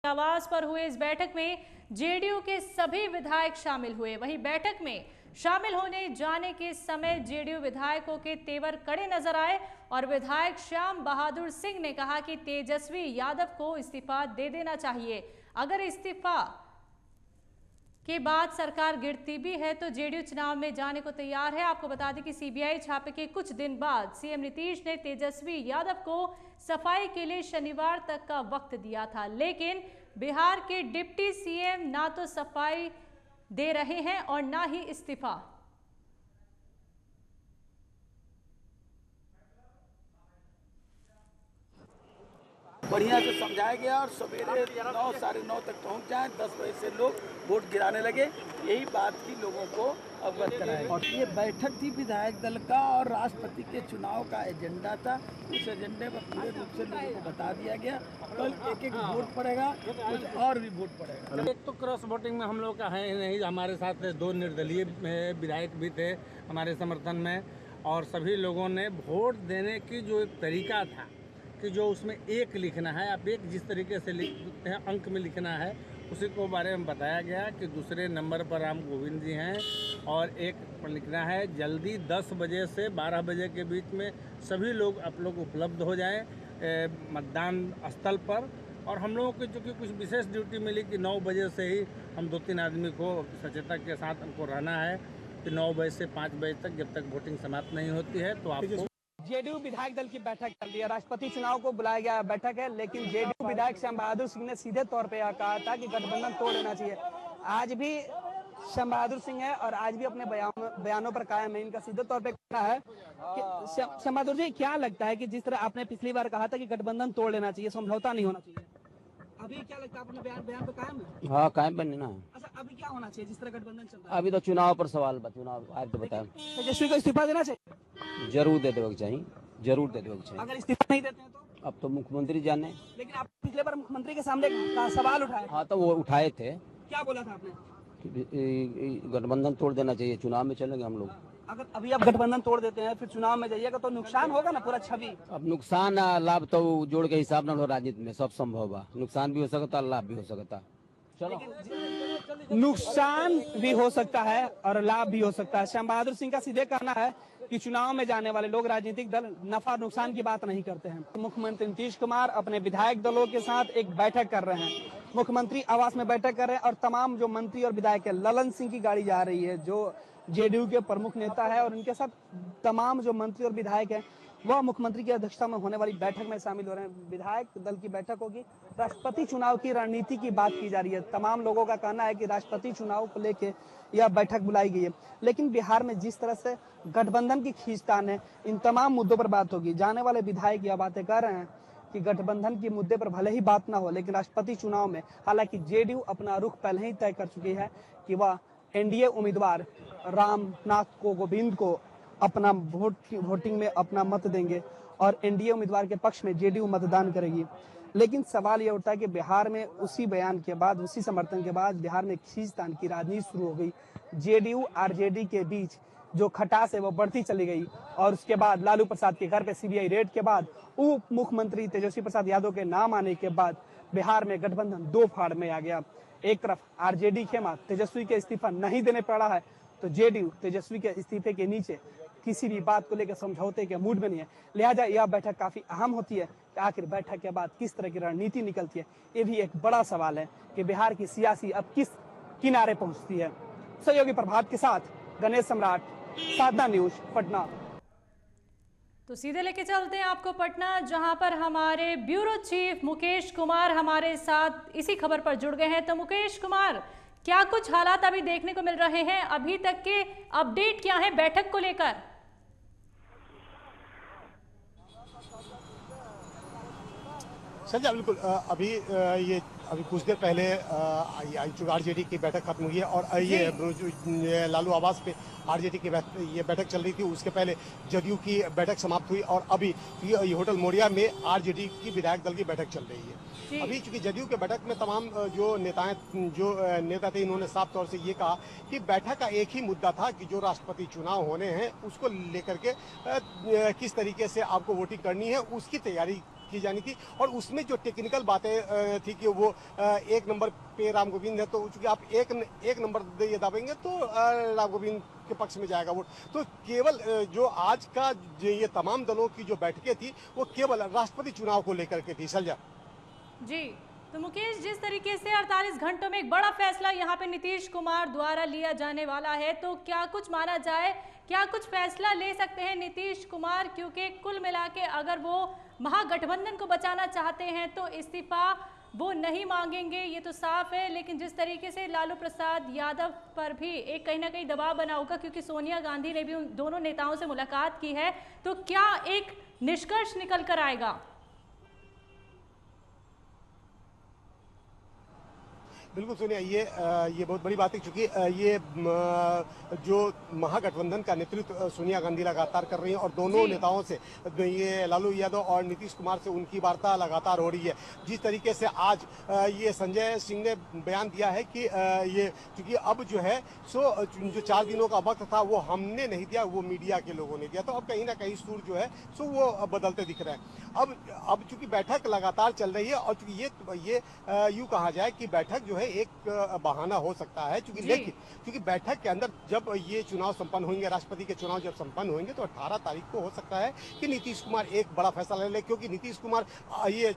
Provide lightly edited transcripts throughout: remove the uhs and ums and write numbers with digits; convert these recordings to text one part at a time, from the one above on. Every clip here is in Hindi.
आवास पर हुए इस बैठक में जेडीयू के सभी विधायक शामिल हुए। वहीं बैठक में शामिल होने जाने के समय जेडीयू विधायकों के तेवर कड़े नजर आए और विधायक श्याम बहादुर सिंह ने कहा कि तेजस्वी यादव को इस्तीफा दे देना चाहिए। अगर इस्तीफा के बाद सरकार गिरती भी है तो जेडीयू चुनाव में जाने को तैयार है। आपको बता दें कि सीबीआई छापे के कुछ दिन बाद सीएम नीतीश ने तेजस्वी यादव को सफाई के लिए शनिवार तक का वक्त दिया था, लेकिन बिहार के डिप्टी सीएम ना तो सफाई दे रहे हैं और ना ही इस्तीफा। बढ़िया से समझाया गया और सवेरे 9 साढ़े 9 तक पहुंच जाए। 10 बजे से लोग वोट गिराने लगे। यही बात की लोगों को अवगत कराया। और ये बैठक थी विधायक दल का और राष्ट्रपति के चुनाव का एजेंडा था। उस एजेंडे पर पूरे रूप से लोगों को बता दिया गया। कल एक वोट पड़ेगा, कुछ और भी वोट पड़ेगा। एक तो क्रॉस वोटिंग में हम लोग का है नहीं, हमारे साथ 2 निर्दलीय विधायक भी थे हमारे समर्थन में, और सभी लोगों ने वोट देने की जो एक तरीका था कि जो उसमें एक लिखना है, आप एक जिस तरीके से लिखते हैं अंक में लिखना है, उसी को बारे में बताया गया कि दूसरे नंबर पर राम गोविंद जी हैं और एक पर लिखना है जल्दी 10 बजे से 12 बजे के बीच में सभी लोग आप लोग उपलब्ध हो जाएं मतदान स्थल पर। और हम लोगों को चूँकि कुछ विशेष ड्यूटी मिली कि 9 बजे से ही हम 2-3 आदमी को सचेतता के साथ हमको रहना है कि 9 बजे से 5 बजे तक जब तक वोटिंग समाप्त नहीं होती है तो आपको। जेडीयू विधायक दल की बैठक चल रही है। राष्ट्रपति चुनाव को बुलाया गया बैठक है, लेकिन जेडीयू विधायक श्याम बहादुर सिंह ने सीधे तौर पे यह कहा था कि गठबंधन तोड़ देना चाहिए। आज भी श्याम बहादुर सिंह है और आज भी अपने बयानों पर कायम है। इनका सीधे तौर पे कहना है कि श्याम बहादुर जी, क्या लगता है कि जिस तरह आपने पिछली बार कहा था कि गठबंधन तोड़ लेना चाहिए, समझौता नहीं होना चाहिए, अभी क्या लगता है अपने बयान पे कायम है? हाँ, कायम बनने ना। अच्छा, अभी क्या होना चाहिए जिस तरह गठबंधन चल रहा है? अभी तो चुनाव पर सवाल चुनाव आज तो बताया तेजस्वी को इस्तीफा देना चाहिए, जरूर दे देना चाहिए, जरूर दे देना चाहिए। अगर इस्तीफा नहीं देते हैं तो? अब तो मुख्यमंत्री जाने। लेकिन आप पिछले बार मुख्यमंत्री के सामने का सवाल उठाए। हाँ, तो वो उठाए थे। क्या बोला था आपने? गठबंधन तोड़ देना चाहिए, चुनाव में चलेंगे हम लोग। अगर अभी आप गठबंधन तोड़ देते हैं फिर चुनाव में जाइएगा तो नुकसान होगा ना पूरा छवि। अब नुकसान लाभ तो जोड़ के हिसाब न हो, राजनीति में सब संभव है, नुकसान भी हो सकता लाभ भी हो सकता। चलो, नुकसान भी हो सकता है और लाभ भी हो सकता है। श्याम बहादुर सिंह का सीधे कहना है कि चुनाव में जाने वाले लोग, राजनीतिक दल नफा नुकसान की बात नहीं करते हैं। मुख्यमंत्री नीतीश कुमार अपने विधायक दलों के साथ एक बैठक कर रहे हैं, मुख्यमंत्री आवास में बैठक कर रहे हैं और तमाम जो मंत्री और विधायक है, ललन सिंह की गाड़ी जा रही है जो जेडीयू के प्रमुख नेता है, और उनके साथ तमाम जो मंत्री और विधायक हैं वह मुख्यमंत्री की अध्यक्षता में होने वाली बैठक में शामिल हो रहे हैं। विधायक दल की बैठक होगी। राष्ट्रपति चुनाव की रणनीति की बात की जा रही है। तमाम लोगों का कहना है कि राष्ट्रपति चुनाव को लेकर यह बैठक बुलाई गई है, लेकिन बिहार में जिस तरह से गठबंधन की खींचतान है, इन तमाम मुद्दों पर बात होगी। जाने वाले विधायक यह बातें कर रहे हैं कि गठबंधन के मुद्दे पर भले ही बात ना हो, लेकिन राष्ट्रपति चुनाव में हालांकि जेडीयू अपना रुख पहले ही तय कर चुकी है कि वह एनडीए उम्मीदवार रामनाथ कोविंद को अपना वोटिंग में अपना मत देंगे और एनडीए उम्मीदवार के पक्ष में जेडीयू मतदान करेगी। लेकिन सवाल यह उठता है कि बिहार में उसी बयान के बाद, उसी समर्थन के बाद बिहार में खींचतान की राजनीति शुरू हो गई। जेडीयू आरजेडी के बीच जो खटास है वो बढ़ती चली गई और उसके बाद लालू प्रसाद के घर पे सीबीआई रेड के बाद, उप मुख्यमंत्री तेजस्वी प्रसाद यादव के नाम आने के बाद बिहार में गठबंधन 2 फाड़ में आ गया। एक तरफ आरजेडी खेमा तेजस्वी के इस्तीफा नहीं देने पड़ा है, तो जेडीयू तेजस्वी के इस्तीफे के नीचे किसी भी बात को लेकर समझौते के मूड में नहीं है। लिहाजा यह बैठक काफी अहम होती है कि आखिर बैठक के बाद किस तरह की रणनीति निकलती है। ये भी एक बड़ा सवाल है कि बिहार की सियासी अब किस किनारे पहुंचती है। सहयोगी प्रभात के साथ गणेश सम्राट, साधना न्यूज, पटना। तो सीधे लेके चलते हैं आपको पटना, जहां पर हमारे ब्यूरो चीफ मुकेश कुमार हमारे साथ इसी खबर पर जुड़ गए हैं। तो मुकेश कुमार, क्या कुछ हालात अभी देखने को मिल रहे हैं? अभी तक के अपडेट क्या है बैठक को लेकर? संजय, बिल्कुल अभी कुछ देर पहले आरजेडी की बैठक खत्म हुई है और ये लालू आवास पे आरजेडी की ये बैठक चल रही थी। उसके पहले जदयू की बैठक समाप्त हुई और अभी ये होटल मोरिया में आरजेडी की विधायक दल की बैठक चल रही है। अभी चूंकि जदयू के बैठक में तमाम जो नेता थे, इन्होंने साफ तौर से ये कहा कि बैठक का एक ही मुद्दा था कि जो राष्ट्रपति चुनाव होने हैं उसको लेकर के किस तरीके से आपको वोटिंग करनी है, उसकी तैयारी की जानी थी, और उसमें जो टेक्निकल बातें थी कि वो 1 नंबर पे राम गोविंद है, तो चूंकि आप एक नंबर ये दाबेंगे तो राम गोविंद के पक्ष में जाएगा वोट। तो केवल जो आज का ये तमाम दलों की जो बैठकें थी वो केवल राष्ट्रपति चुनाव को लेकर के थी। सलजा जी, तो मुकेश, जिस तरीके से 48 घंटों में एक बड़ा फैसला यहाँ पे नीतीश कुमार द्वारा लिया जाने वाला है, तो क्या कुछ माना जाए, क्या कुछ फैसला ले सकते हैं नीतीश कुमार? क्योंकि कुल मिला के अगर वो महागठबंधन को बचाना चाहते हैं तो इस्तीफा वो नहीं मांगेंगे, ये तो साफ है। लेकिन जिस तरीके से लालू प्रसाद यादव पर भी एक कहीं ना कहीं दबाव बना होगा, क्योंकि सोनिया गांधी ने भी उन दोनों नेताओं से मुलाकात की है, तो क्या एक निष्कर्ष निकल कर आएगा? बिल्कुल सुनिए, ये बहुत बड़ी बात है, क्योंकि ये जो महागठबंधन का नेतृत्व सोनिया गांधी लगातार कर रही है और दोनों नेताओं से, ये लालू यादव और नीतीश कुमार से उनकी वार्ता लगातार हो रही है। जिस तरीके से आज ये संजय सिंह ने बयान दिया है कि ये क्योंकि अब जो है जो 4 दिनों का वक्त था वो हमने नहीं दिया, वो मीडिया के लोगों ने दिया, तो अब कहीं ना कहीं सुर जो है वो बदलते दिख रहे हैं। अब चूंकि बैठक लगातार चल रही है और चूंकि ये यूं कहा जाए कि बैठक जो है एक बहाना हो सकता है, लेकिन क्योंकि बैठक के अंदर जब ये चुनाव संपन्न होंगे, राष्ट्रपति के चुनाव जब संपन्न होंगे, तो 18 तारीख को हो सकता है कि नीतीश कुमार एक बड़ा फैसला ले ले, क्योंकि नीतीश कुमार ये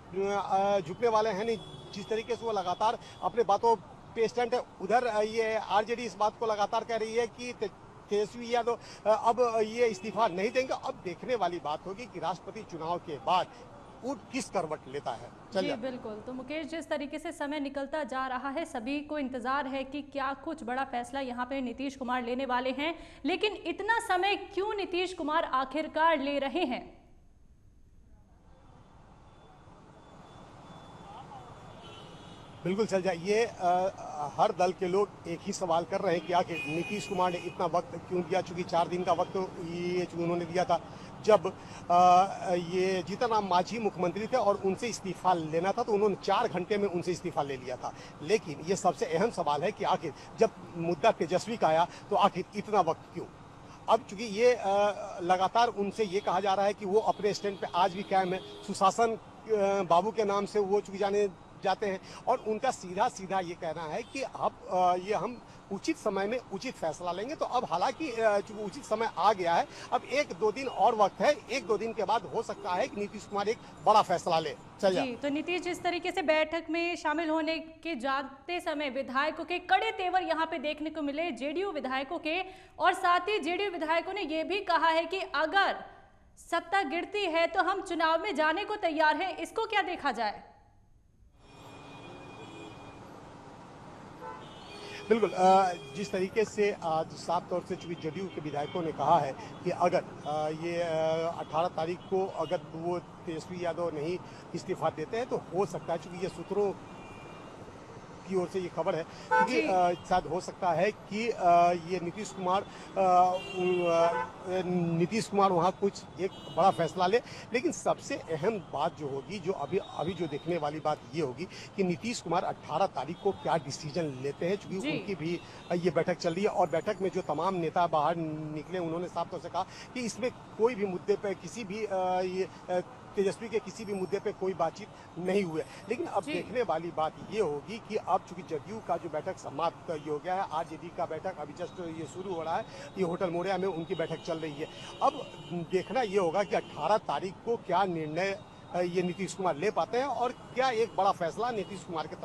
झुकने वाले हैं नहीं। जिस तरीके से वो लगातार अपने बातों पे स्टैंड है, उधर ये आरजेडी इस बात को लगातार कह रही है कि तेजस्वी यादव अब ये इस्तीफा नहीं देंगे। अब देखने वाली बात होगी कि राष्ट्रपति चुनाव के बाद वो किस करवट लेता है। जी बिल्कुल। तो मुकेश, जिस तरीके से समय निकलता जा रहा है, सभी को इंतजार है कि क्या कुछ बड़ा फैसला यहाँ पे नीतीश कुमार लेने वाले हैं, लेकिन इतना समय क्यों नीतीश कुमार आखिरकार ले रहे हैं? बिल्कुल चल जाए, ये हर दल के लोग एक ही सवाल कर रहे हैं कि आखिर नीतीश कुमार ने इतना वक्त क्यों दिया। चूंकि 4 दिन का वक्त ये उन्होंने दिया था जब ये जीतन राम मांझी मुख्यमंत्री थे और उनसे इस्तीफा लेना था, तो उन्होंने 4 घंटे में उनसे इस्तीफा ले लिया था। लेकिन ये सबसे अहम सवाल है कि आखिर जब मुद्दा तेजस्वी का आया तो आखिर इतना वक्त क्यों? अब चूंकि ये लगातार उनसे ये कहा जा रहा है कि वो अपने स्टैंड पे आज भी कायम है, सुशासन बाबू के नाम से वो चूंकि जाने जाते हैं, और उनका सीधा ये कहना है कि अब ये हम उचित समय में उचित फैसला लेंगे। तो अब हालांकि चूंकि उचित समय आ गया है, अब 1-2 दिन और वक्त है, 1-2 दिन के बाद हो सकता है कि नीतीश कुमार एक बड़ा फैसला ले। जी, तो नीतीश जिस तरीके से बैठक में शामिल होने के जाते समय विधायकों के कड़े तेवर यहाँ पे देखने को मिले, जेडीयू विधायकों के, और साथ ही जेडीयू विधायकों ने ये भी कहा है कि अगर सत्ता गिरती है तो हम चुनाव में जाने को तैयार हैं। इसको क्या देखा जाए? बिल्कुल, जिस तरीके से आज साफ तौर से चूंकि जेडीयू के विधायकों ने कहा है कि अगर ये 18 तारीख को अगर वो तेजस्वी यादव नहीं इस्तीफा देते हैं तो हो सकता है, चूंकि ये सूत्रों की ओर से ये खबर है, क्योंकि शायद हो सकता है कि ये नीतीश कुमार वहाँ कुछ एक बड़ा फैसला ले। लेकिन सबसे अहम बात जो होगी, जो अभी जो देखने वाली बात ये होगी कि नीतीश कुमार 18 तारीख को क्या डिसीजन लेते हैं, क्योंकि उनकी भी ये बैठक चल रही है और बैठक में जो तमाम नेता बाहर निकले उन्होंने साफ तौर से कहा कि इसमें कोई भी मुद्दे पे किसी भी तेजस्वी के किसी भी मुद्दे पे कोई बातचीत नहीं हुई है। लेकिन अब देखने वाली बात ये होगी कि अब चूंकि जदयू का जो बैठक समाप्त हो गया है, आरजेडी का बैठक अभी जस्ट ये शुरू हो रहा है, ये होटल मोरिया में उनकी बैठक चल रही है। अब देखना ये होगा कि 18 तारीख को क्या निर्णय ये नीतीश कुमार ले पाते हैं और क्या एक बड़ा फैसला नीतीश कुमार के